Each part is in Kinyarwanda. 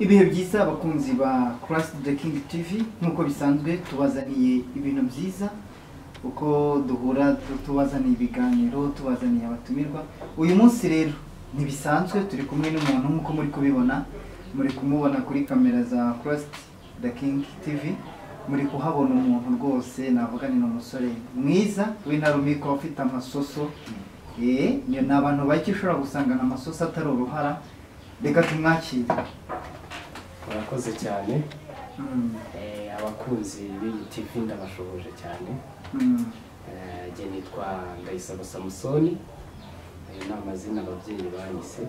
Ibihe byiza abakunzi ba Christ the King TV nkuko bisanzwe tubazaniye ibintu byiza uko duhura tubazaniye ibiganiro tubazaniye abatumirwa uyu munsi rero ntibisanzwe turi kumwe n'umuntu nkuko muri kubibona muri kumubona kuri kamera za Christ the King TV muri kuhabona umuntu rwose navuga ni umusore mwiza w'intarumiko ufite amasoso ni abantu bake ushobora gusangana amasoso atari uruhara reka tumwakire. Murakoze cyane abakunzi b'iyi TV ndabashoboje cyane je nitwa Ndayisaba Samusoni ni amazina ababyeyi banyise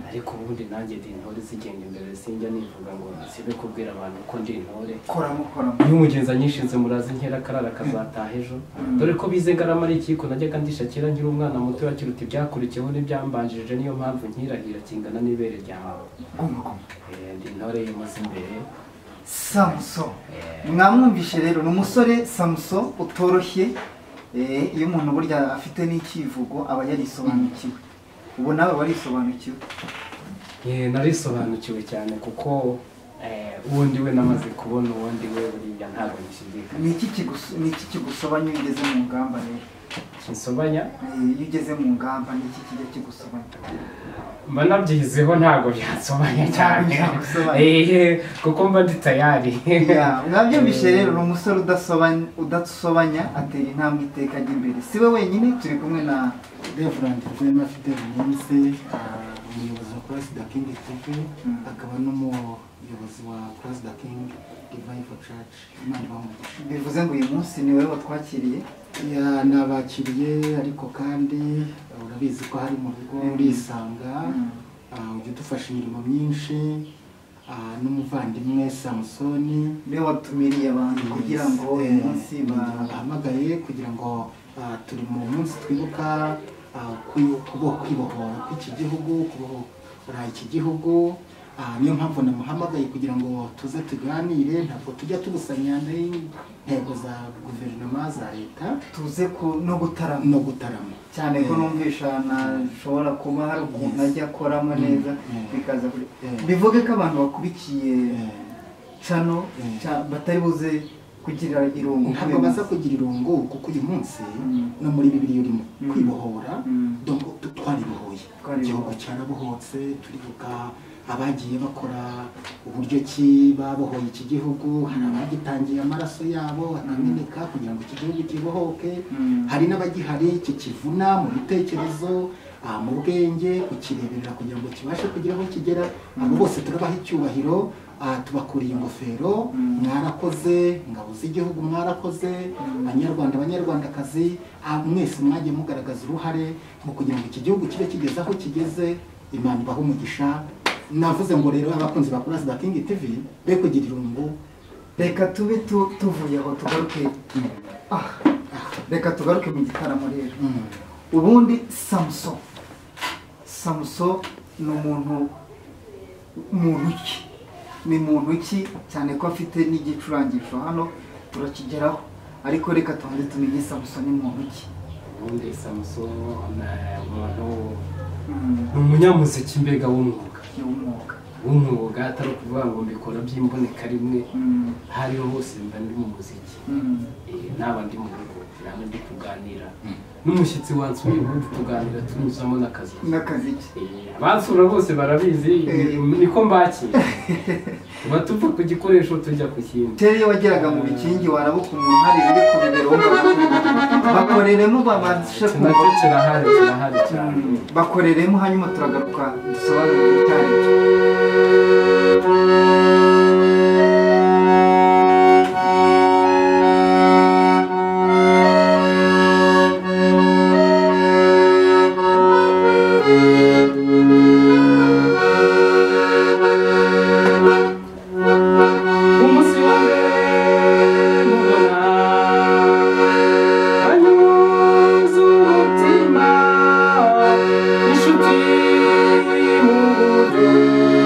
ariko ubundi nanjye ndi intore zigenda imbere sinjya nivuga ngo sibe kubwira abantu ko ndi intore koramo iyo umugenza nyishinze murazi nkera karara kazataha ejo dore ko bize ngarama ari ikiko najyaga ndishakira nkiri umwana muto yakiruta ibyakurikiyeho n'ibyambanjirije niyo mpamvu nkirahira kingana n'ibere ryawe ndi intore y'umunsi imbere Samson mwamwumvishe rero n'umusore Samson utoroshye iyo umuntu burya afite n'ikivugo aba yarisobanukiwe ubu nawe warisobanukiwe. Narisobanukiwe cyane kuko ubundi we namaze kubona ubundi we buriya ntabwo nishidika. Ni iki kigusobanya iyo ugeze mu ngamba rero? Kinsobanya iyo ugeze mu ngamba ni iki kijya kigusobanya? Mba nabyizeho ntabwo byansobanya cyane kuko mba ndi tayari. Mwabyumvishe rero n'umusore udasobanya atera intambwe iteka ajya imbere siwe wenyine turi kumwe na Reverend Rwema Fidel Nyinse umuyobozi wa Christ the King TV akaba n'umuyobozi wa Christ the King Revival Church Imana bamugisha. Bivuze ngo uyu munsi ni wowe watwakiriye? Nabakiriye ariko kandi urabizi ko hari mu rugo urisanga ujya udufasha imirimo myinshi n'umuvandimwe Samusoni niwe watumiriye abantu kugira ngo uyu munsi bahamagaye kugira ngo turi mu munsi twibuka kwibohora kw'iki gihugu kubohora iki gihugu niyo mpamvu namuhamagaye kugira ngo tuze tuganire ntabwo tujya tubusanya n'intego za guverinoma za leta tuze no gutarama cyane ko numvisha nashobora kuba hari ukuntu ajya akoramo neza bikaza bivuge ko abantu bakurikiye cano batari buze kugira irungu. Ntabwo baza kugira irungu kuko uyu munsi no muri Bibiliya urimo kwibohora twaribohoye igihugu cyarabohotse turibuka abagiye bakora uburyo ki babohoye iki gihugu hari abagitangiye amaraso yabo akameneka kugira ngo iki gihugu kibohoke hari n'abagihari kikivuna mu bitekerezo mu bwenge kukireberera kugira ngo kibashe kugira aho kigera abo bose turabaha icyubahiro tubakuriye ingofero mwarakoze ingabo z'igihugu mwarakoze abanyarwandakazi mwese mwagiye mugaragaza uruhare mu kugira ngo iki gihugu kibe kigeze aho kigeze Imana ibahe umugisha. Navuze ngo rero abakunzi ba Christ the King TV be kugira irungu reka tube tuvuye aho tugaruke reka tugaruke mu gitaramo rero ubundi Samson ni muntu ki cyane ko afite n'igicurangisho hano turakigeraho ariko reka tubanze tumenye Samson ni muntu ki. Ubundi Samson ni umunyamuziki mbega w'umwuga atari ukuvuga ngo mbikora by'imboneka rimwe hariho hose mba ndi mu muziki naba ndi mu rugo naba ndi kuganira n'umushyitsi wansuye ubundi tuganira tunyuzamo n'akazi bansura bose barabizi niko mbakira tuba tuva ku gikoresho tujya ku kindi. Kera iyo wageraga mu bikingi warabuka umuntu hari ibiri ku bibero bakoreremo babashe nacyo kirahari cyane bakoreremo hanyuma turagaruka dusobanurire icyari cyo. Inshuti mu buryo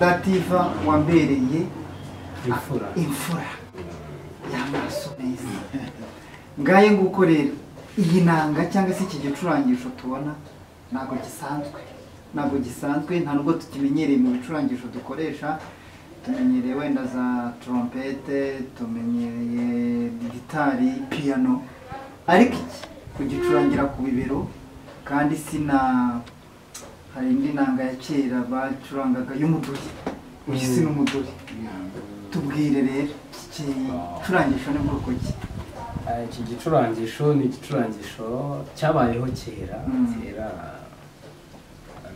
dativa wambereye imfura y'amaraso meza. Ngaye nguko rero iyi nanga cyangwa se iki gicurangisho tubona ntabwo gisanzwe nta nubwo tukimenyereye mu bicurangisho dukoresha. Tumenyereye wenda za trompete, tumenyereye gitari, piano, ariko iki kugicurangira ku bibero kandi hari indi nanga ya kera bacurangaga y'umuduri. Uyu si n'umuduri. Tubwire rero iki gicurangisho ni bwoko ki? Iki gicurangisho ni igicurangisho cyabayeho kera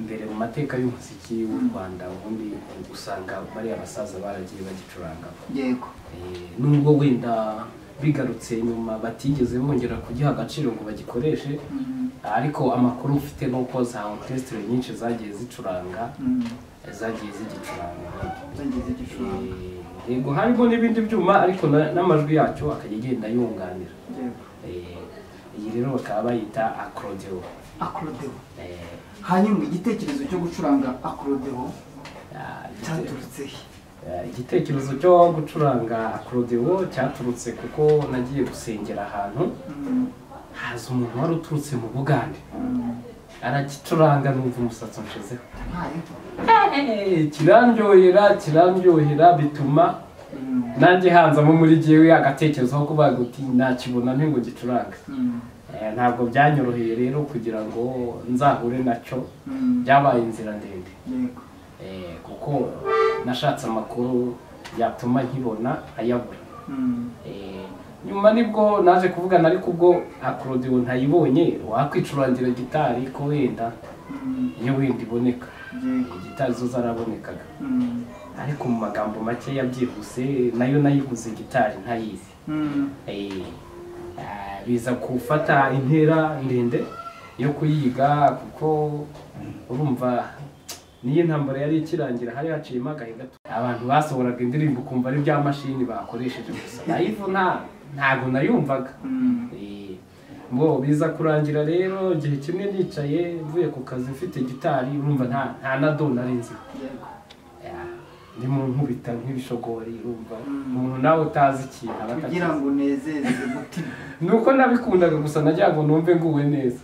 mbere mu mateka y'umuziki w'u Rwanda. Ubundi usanga bari abasaza baragiye bagicuranga. Yego. Nubwo wenda bigarutse nyuma batigeze bongera kugiha agaciro ngo bagikoreshe, ariko amakuru mfite nuko za orchestre nyinshi zagiye zicuranga, zagiye zigicuranga. Yego, harimo n'ibindi byuma ariko n'amajwi yacyo akajya agenda yunganira. Iyi rero bakaba bayita accordion. Hanyuma igitekerezo cyo gucuranga accordion cyaturutse he? Igitekerezo cyo gucuranga accordion cyaturutse kuko nagiye gusengera ahantu, haza umuntu wari uturutse mu Bugande, aragicuranga numva umusatsi unshizeho. Kirandyohera bituma nanjye hanzamo muri jyewe agatekerezo ko kuvuga uti nakibona nte ngo gicuranga. Ntabwo byanyoroheye rero kugira ngo nzahure nacyo, byabaye inzira ndende kuko nashatse amakuru yatuma nkibona ayabura. Nyuma nibwo naje kuvugana, ariko ubwo accordion ntayibonye wakwicurangira gitari ko wenda iyo wenda iboneka, gitari zo zarabonekaga, ariko mu magambo make yabyihuse nayo nayiguze gitari ntayizi. Biza gufata intera ndende yo kuyiga kuko urumva niyo ntambara yari ikirangira hari haciyemo agahe gato, abantu basohoraga indirimbo kumva ari bya mashini bakoresheje gusa, nayivo ntago nayumvaga. Ngo biza kurangira rero igihe kimwe nicaye mvuye ku kazi mfite gitari, urumva nta na do nari nzi, ndi mu nkubita nk'ibishogori, urumva umuntu nawe utazi ikintu kugira ngo unezeze umutima. Nuko nabikundaga gusa najya ngo numve nguwe neza.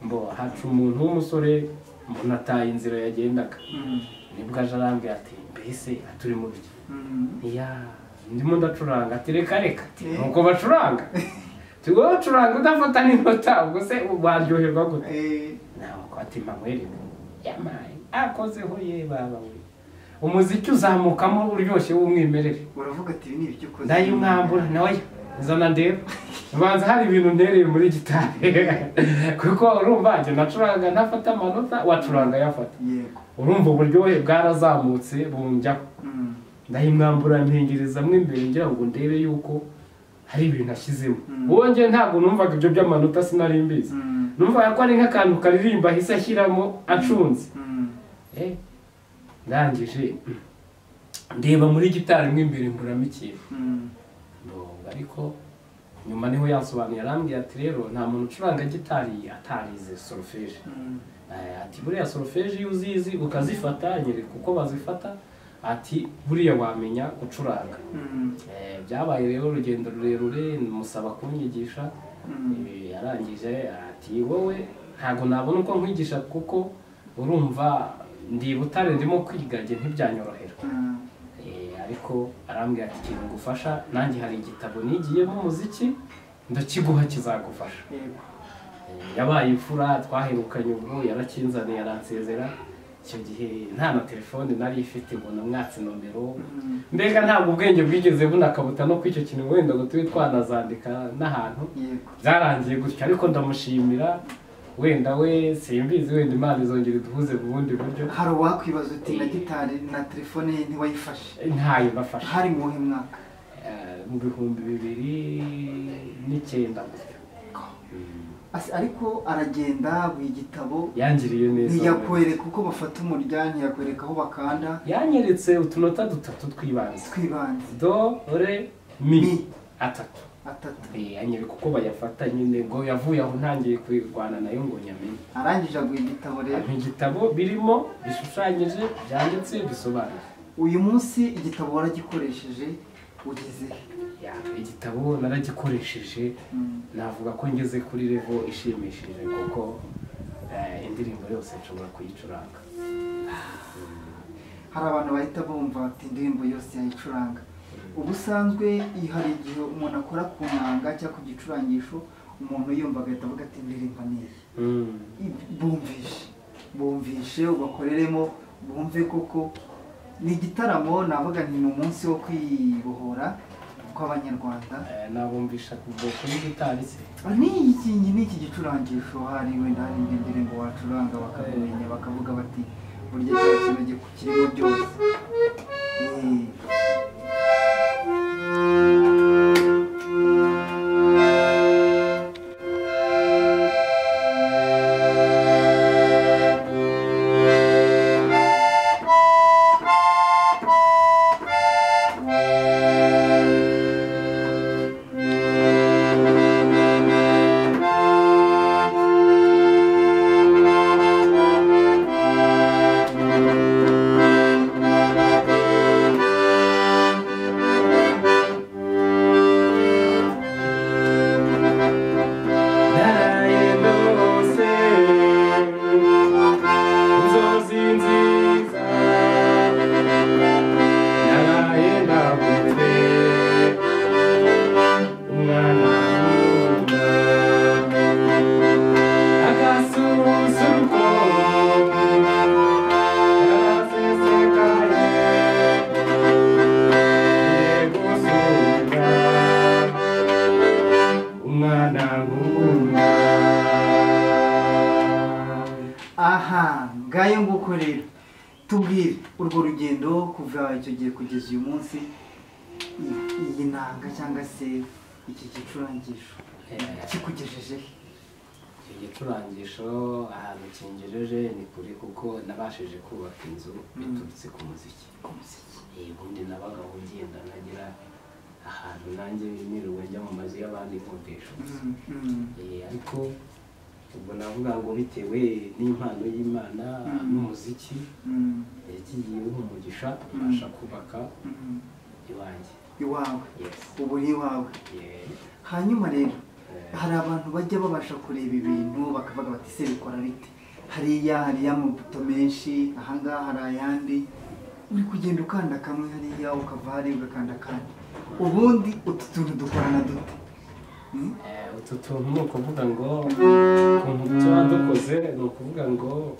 Mbo hacu umuntu w'umusore mbona ataye inzira yagendaga, nibwo aje arambwira ati mbese aturi mu biki? Ndimo ndacuranga. Ati reka nuko bacuranga tugo bacuranga udafata n'inota, ubwo se baryoherwa gute? Nawe ko ati mpamwereka yamaye akozeho ye baba we, umuziki uzamukamo uryoshye w'umwimerere. Uravuga ati ni ibyo ukoze? Ndayumwambura nawe zana ndeba, banza hari ibintu ntereye muri gitari kuko urumva njye nacuranga ntafata amanota, wacuranga yafata. Urumva uburyohe bwarazamutse bunjyaho. Ndayimwambura ntengerezamo imbere ngira ngo ndebe yuko hari ibintu ashyizemo. Uwo njye ntabwo numvaga ibyo by'amanota, sinari mbizi. Numvaga ko ari nk'akantu karirimba ahise ashyiramo acunze. Ndangije ndeba muri gitari mo imbere mburamo ikintu, ariko nyuma niho yansobanuye, arambwira ati rero nta muntu ucuranga gitari atarize solfège. Ati buriya solfège iyo uzizi ukazifata, nyereka uko bazifata, ati buriya wamenya gucuranga. Byabaye rero urugendo rurerure, musaba kunyigisha. Yarangije ati wowe ntago nabona uko nkwigisha kuko urumva ndi Butare ndimo kwiga, nge ntibyanyorohera. Ariko arambwira ati ikintu ngufasha, nanjye hari igitabo nigiyemo umuziki ndakiguha kizagufasha. Yabaye imfura, twaherukanye ubwo yarakinzaniye yaransezera. Icyo gihe nta na telefone nari ifite ngo namwatse nomero, mbega ntabwo ubwenge bwigeze bunakabuta no kw'icyo kintu wenda ngo tube twanazandika n'ahantu. Byarangiye gutyo, ariko ndamushimira. Wenda we simbizi, wenda Imana izongera iduhuze mu bundi buryo. Hari uwakwibaza uti na gitari na telefone ye ntiwayifashe? Ntayo bafashe. Hari mu wuhe mwaka? Mu 2009. Ariko aragenda igitabo yangiriye neza, ntiyakwereka uko bafata umurya, ntiyakwereka aho bakanda. Yanyeretse utunota dutatu twibanze, do, re, mi, atatu. anyereka uko bayafata nyine ngo yavuye aho ntangiye kwirwana nayo ngo nyamenye. Arangije aguha igitabo rero. Igitabo birimo bishushanyije byanditse bisobanuye. Uyu munsi igitabo waragikoresheje ugeze igitabo naragikoresheje navuga ko ngeze kuri level ishimishije kuko indirimbo yose nshobora kuyicuranga. Hari abantu bahita bumva ati indirimbo yose yayicuranga. Ubusanzwe hari igihe umuntu akora ku nanga cyangwa ku gicurangisho umuntu yumva agahita avuga ati indirimbo ni iyi. Bumvishe ubakoreremo bumve koko ni igitaramo navuga nti ni umunsi wo kwibohora kw'Abanyarwanda. Nabumvisha kuva kuri gitari se. Ni iki gicurangisho hari wenda hari indirimbo wacuranga bakamenya bakavuga bati burya cya kintu kirimo byose. Ngayo nguko rero tubwire urwo rugendo kuva icyo gihe kugeza uyu munsi iyi nanga cyangwa se iki gicurangisho kikugejeje. Iki gicurangisho ahantu kingejeje ni kuri kuko nabashije kubaka inzu biturutse ku muziki. Ubundi nabagaho ngenda nagira ahantu nanjye niriwe njya mu mazu y'abandi nkodesha. Ariko ubwo navuga ngo bitewe n'impano y'Imana n'umuziki yagiye umugisha mbasha kubaka iwawe. Ubu ni iwawe. Hanyuma rero hari abantu bajya babasha kureba ibintu bakavuga bati se bikora bite, hariya amabuto menshi, ahangaha hari ayandi, uri kugenda ukanda kamwe hariya ukava hariya ugakanda kandi ubundi utu tuntu dukorana dute? Utu tuntu ni ukuvuga ngo ukuntu tuba dukoze ni ukuvuga ngo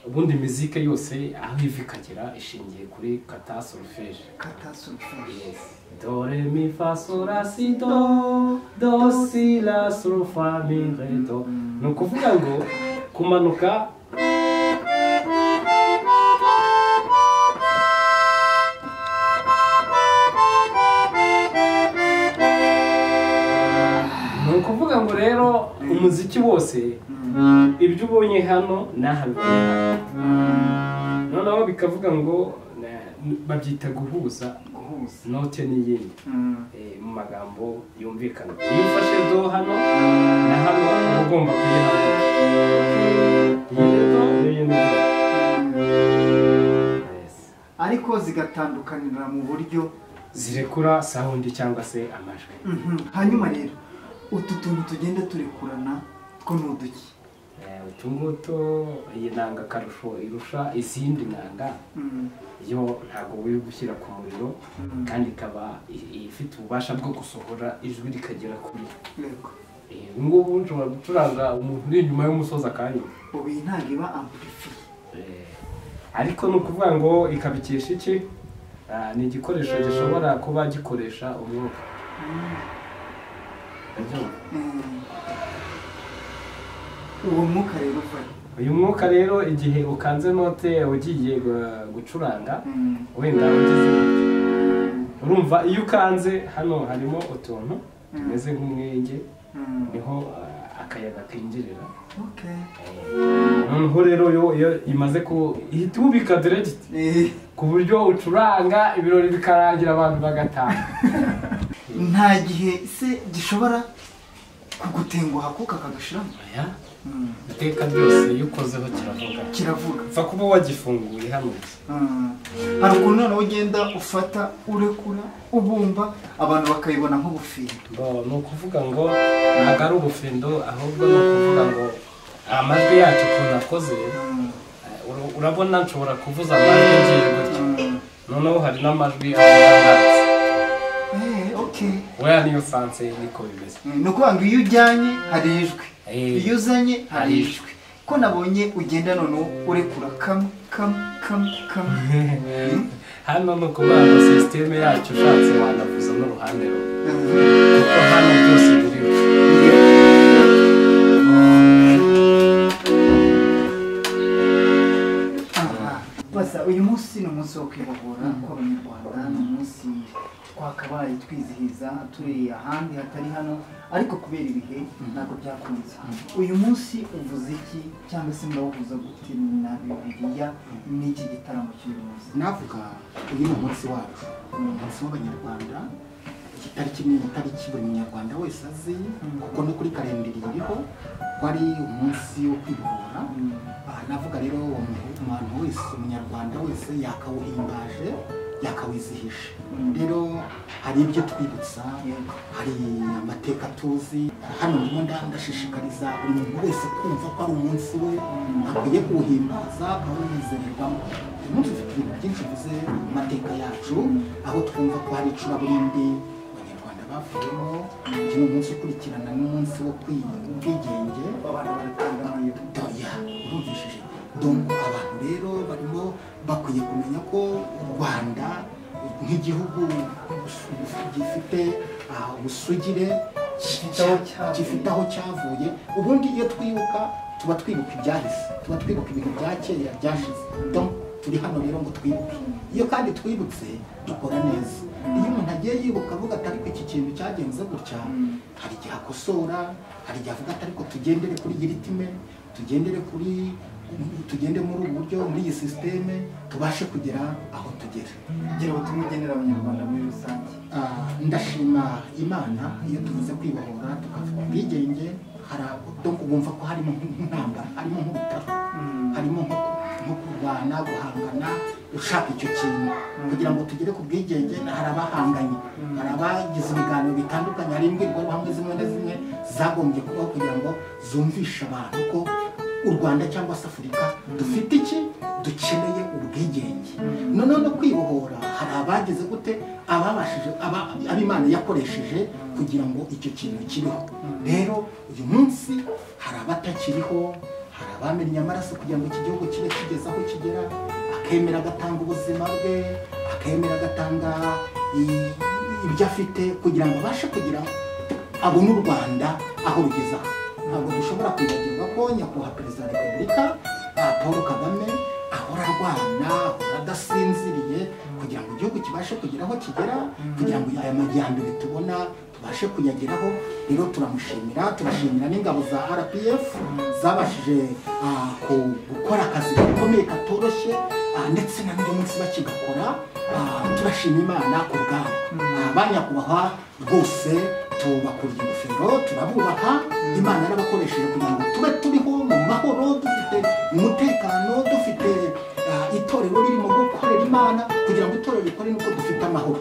ubundi imiziki yose aho iva ikagera ishingiye kuri kata solfège. Do re mi fa sol la si do si la sol fa mi re do. Ni ukuvuga ngo kumanuka kuvuga ngo rero umuziki wose ibyo ubonye hano naha bibonye hano, noneho bikavuga ngo babyita guhuza note n'iyindi mu magambo yumvikana. Iyo ufashe do hano na hano uba ugomba kuyihabwa ariko zigatandukanira mu buryo zirekura sound cyangwa se amajwi. Hanyuma rero utu tuntu tugenda turekurana two ni uduki? Utu ngutu iyi nanga akarusho irusha izindi nanga yo ntabwo wiri gushyira ku muriro kandi ikaba ifite ububasha bwo gusohora ijwi rikagera kuri. Ngubu nshobora gucuranga umuntu uri inyuma y'umusozi akanyuma. Ubu iyi ntabwo iba amplifiye. Ariko ni ukuvuga ngo ikabikesha iki? Ni igikoresho gishobora kuba gikoresha umwuka. Uwo mwuka rero ufata? Uyu mwuka rero igihe ukanze note ugiye gucuranga wenda ugize urumva iyo ukanze hano harimo utuntu tumeze nk'umwenge niho akayaga kinjirira. Noneho rero iyo imaze ihita ubika direct ku buryo ucuranga ibirori bikarangira abantu bagataha. nta gihe se gishobora kugutenguha kuko kakagushiramo iteka ryose iyo ukozeho kiravuga upfa kuba wagifunguye hano hari ukuntu noneho ugenda ufata urekura ubumba abantu bakayibona nk'ubufindo ni ukuvuga ngo ntabwo ari ubufindo ahubwo ni ukuvuga ngo amajwi yacu ukuntu akoze urabona nshobora kuvuza amajwi ngiye gutya noneho hari n'amajwi avuga ngatse weya niyo sanse niko bimeze ni ukuvuga ngo iyo ujyanye hari ijwi iyo uzanye hari ijwi ko nabonye ugenda noneho urekura kamwe hano ni ukuvuga ngo sisiteme yacu ushatse wanavuza n'uruhande rumwe kuko hano byose biriho uyu munsi ni umunsi wo kwibohora kw'abanyarwanda ni umunsi twakabaye twizihiza turi ahandi hatari hano ariko kubera ibihe ntabwo byakunze uyu munsi uvuze iki cyangwa se murawuhuza gute na Bibiliya n'iki gitaramo cy'uyu munsi navuga uyu ni umunsi wacu umunsi w'abanyarwanda itariki ni itariki buri munyarwanda wese azi kuko no kuri kalendari iriho ko ari umunsi wo kwibohora navuga rero umuntu wese umunyarwanda wese yakawuhimbaje yakawizihije rero hari ibyo twibutsa hari amateka tuzi hano ndimo ndashishikariza buri muntu wese kumva ko ari umunsi we akwiye kuwuhimbaza akawunezererwamo uyu munsi ufite ibintu byinshi bivuze amateka yacu aho twumva ko hari icuraburindi abanyarwanda bavuyemo iki ni umunsi ukurikirana n'umunsi wo ubwigenge abantu baratanga amayira urumvishije abantu rero barimo bakwiye kumenya ko u Rwanda nk'igihugu gifite ubusugire gifite aho cyavuye ubundi iyo twibuka tuba twibuka ibyahise tuba twibuka ibintu bya kera byashize turi hano rero ngo twibuke iyo kandi twibutse dukora neza iyo umuntu agiye yibuka avuga ati ariko iki kintu cyagenze gutya hari igihe akosora hari igihe avuga ati ariko tugendere kuri iyi ritime tugende muri ubu buryo muri iyi sisiteme tubashe kugera aho tugera kugira ngo tumugenere abanyarwanda muri rusange ndashima Imana iyo tuvuze kwibohora tukavuga ubwigenge bumva ko harimo nk'intambara harimo nk'ubutaro harimo nko kurwana guhangana ushaka icyo kintu kugira ngo tugere ku bwigenge hari abahanganye hari abagize ibiganiro bitandukanye hari imbwirwaruhame zimwe na zimwe zagombye kubaho kugira ngo zumvishe abantu ko u Rwanda cyangwa se Afurika dufite iki dukeneye ubwigenge noneho no kwibohora hari abageze gute ababashije ab'Imana yakoresheje kugira ngo icyo kintu kibeho rero uyu munsi hari abatakiriho hari abamenye amaraso kugira ngo iki gihugu kibe kigeze aho kigera akemera agatanga ubuzima bwe akemera agatanga ibyo afite kugira ngo abashe kugira abone u Rwanda aho rugeze aha ntabwo dushobora kwibagirwa ko nyakubahwa perezida wa repubulika Paul Kagame ahora arwana ahora adasinziriye kugira ngo igihugu kibashe kugera aho kigera kugira ngo aya majyambere tubona tubashe kuyageraho rero turashimira n'ingabo za RPF zabashije gukora akazi gakomeye katoroshye ndetse na n'uyu munsi bakigakora turashima Imana ku bwabo abanyakubahwa rwose tubakuriye ingofero turabubaha Imana yarabakoresheje kugira ngo tube turiho mu mahoro dufite umutekano dufite itorero ririmo gukorera Imana kugira ngo itorero rikore nuko dufite amahoro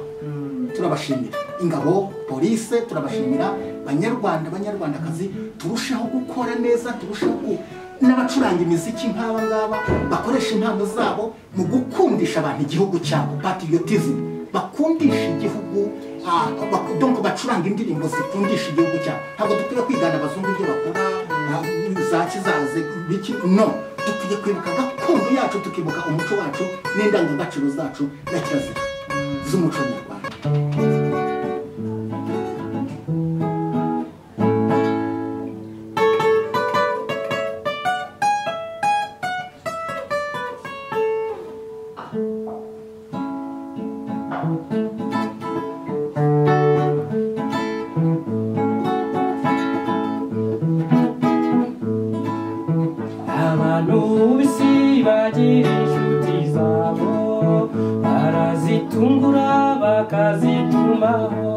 turabashimira ingabo polisi turabashimira banyarwandakazi turushaho gukora neza turushaho n'abacuranga imiziki nk'aba ngaba bakoresha impano zabo mu gukundisha abantu igihugu cyabo patriotism bakundisha igihugu donc bacuranga indirimbo zikundisha igihugu cyabo ntabwo dukwiye kwigana abazungu ibyo bakora za kizaze biki no dukwiye kwibuka gakondo yacu tukibuka umuco wacu n'indangagaciro zacu na kirazira z'umuco nyarwanda bakazitumaho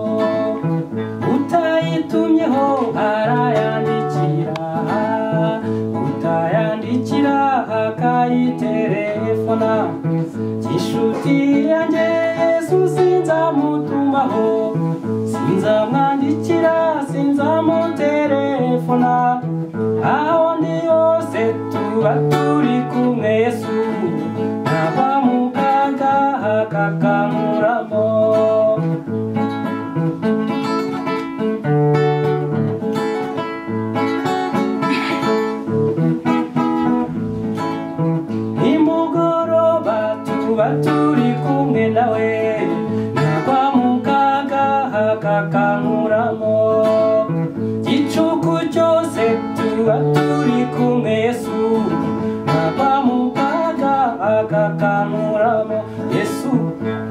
inshuti yanjye Yesu sinzamutumaho, sinzamwandikira, sinzamuterefona, aho ndi hose tuba turi kumwe Yesu, ntava mu kaga akakamuramo. Nimugoroba tuba turi kumwe nawe, ntava mu kaga akakamuramo. Igicuku cyose tuba turi kumwe Yesu, ntava mu kaga akakamuramo. Yesu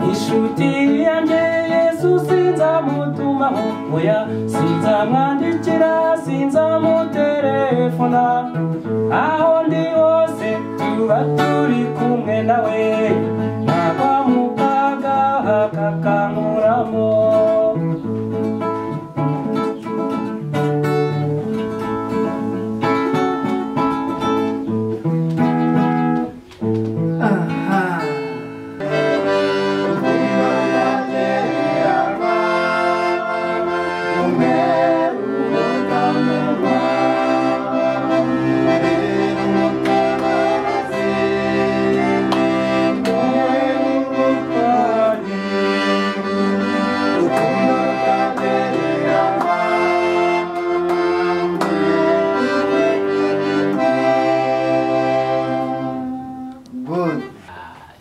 inshuti yanjye Yesu sinzamutumaho, oya sinzamwandikira, sinzamuterefona, aho ndi hose tuba turi kumwe nawe, ntava mu kaga akakamuramo.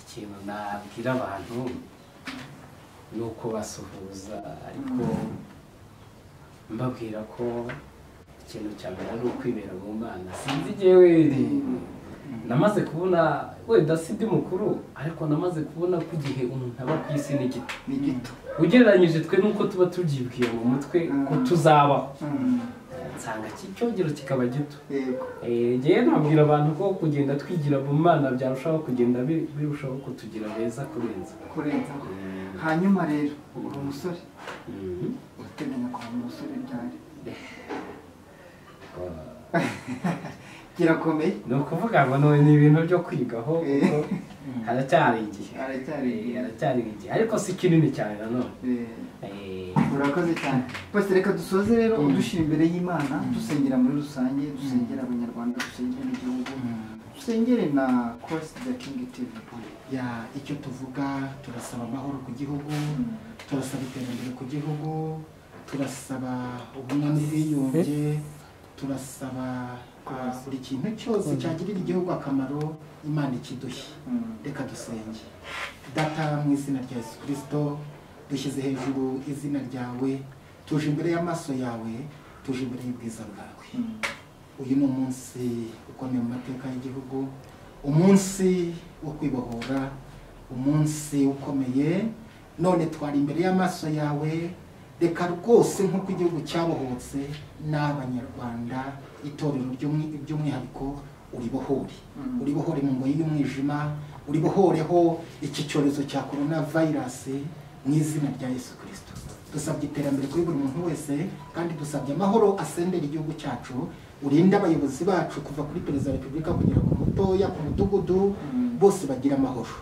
Ikintu nabwira abantu ni uko basuhuza, ariko mbabwira ko ikintu cya mbere ari ukwibera mu Mana. Sinzi jyewe namaze kubona, wenda si ndi mukuru, ariko namaze kubona ko igihe umuntu aba ku isi ni gito ugereranyije twe nuko tuba tubyibwiye mu mutwe ko tuzabaho. Nsanga cy'icyogero kikaba gito. Ngewe nabwira abantu ko kugenda twigira mu Mana byarushaho kugenda birushaho kutugira beza kurenza. Hanyuma rero uri umusore, uteganya kuba umusore ryari? Kirakomeye. Ni ukuvuga ngo ni ibintu byo kwigaho, kuko haracyari igihe, ariko si kinini cyane nanone. Urakoze cyane. Pastor, reka dusoze rero udushyira imbere y'Imana, dusengera muri rusange, dusengera abanyarwanda, dusengera igihugu, dusengere na Christ the King TV. Icyo tuvuga, turasaba amahoro ku gihugu, turasaba iterambere ku gihugu, turasaba ubumwe n'ubwiyunge, turasaba buri kintu cyose cyagirira igihugu akamaro, Imana ikiduhe. Reka dusenge. Data, mu izina rya Yesu Kristo, dushyize hejuru izina ryawe, tuje imbere y'amaso yawe, tuje imbere y'ubwiza bwawe. Uyu ni umunsi ukomeye mu mateka y'igihugu, umunsi wo kwibohora, umunsi ukomeye. None twari imbere y'amaso yawe, reka rwose nk'uko igihugu cyabohotse n'abanyarwanda, itorero by'umwihariko uribohore mu ngoyi y'umwijima, uribohoreho iki cyorezo cya coronavirus mu izina rya Yesu Kristo. Dusabye iterambere kuri buri muntu wese, kandi dusabye amahoro asendera igihugu cyacu. Urinde abayobozi bacu kuva kuri perezida wa repubulika kugera ku mutoya, ku mudugudu, bose bagira amahoro.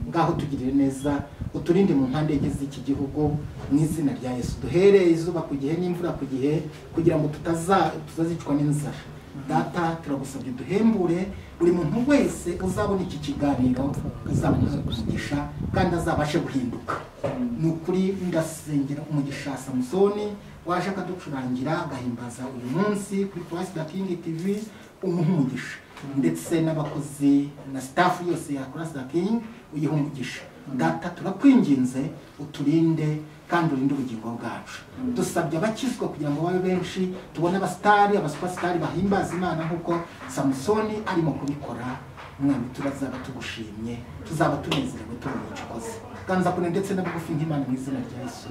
Ngaho tugirire neza, uturinde mu mpande z'iki gihugu mu izina rya Yesu. Duhereye izuba ku gihe n'imvura ku gihe, kugira ngo tutazicwa n'inzara. Data, turagusabye duhembure buri muntu wese uzabona iki kiganiro, uzabona umugisha kandi azabashe guhinduka. Ni ukuri ndasengera umugisha Samusoni waje akaducurangira agahimbaza uyu munsi kuri Christ the King TV, umugisha, ndetse n'abakozi na staff yose ya Christ the King uyiha umugisha. Data, turakwinginze uturinde kandi urinde ubugingo bwacu. Dusabye abakizwa kugira ngo babe benshi, tubone abasupasitari bahimbaza Imana nk'uko Samusoni arimo kubikora. Mwami, turazaba tugushimye, tuzaba tunezerewe tubonye icyo ukoze. Ganza kune ndetse na bugufi nk'Imana mu izina rya Yesu.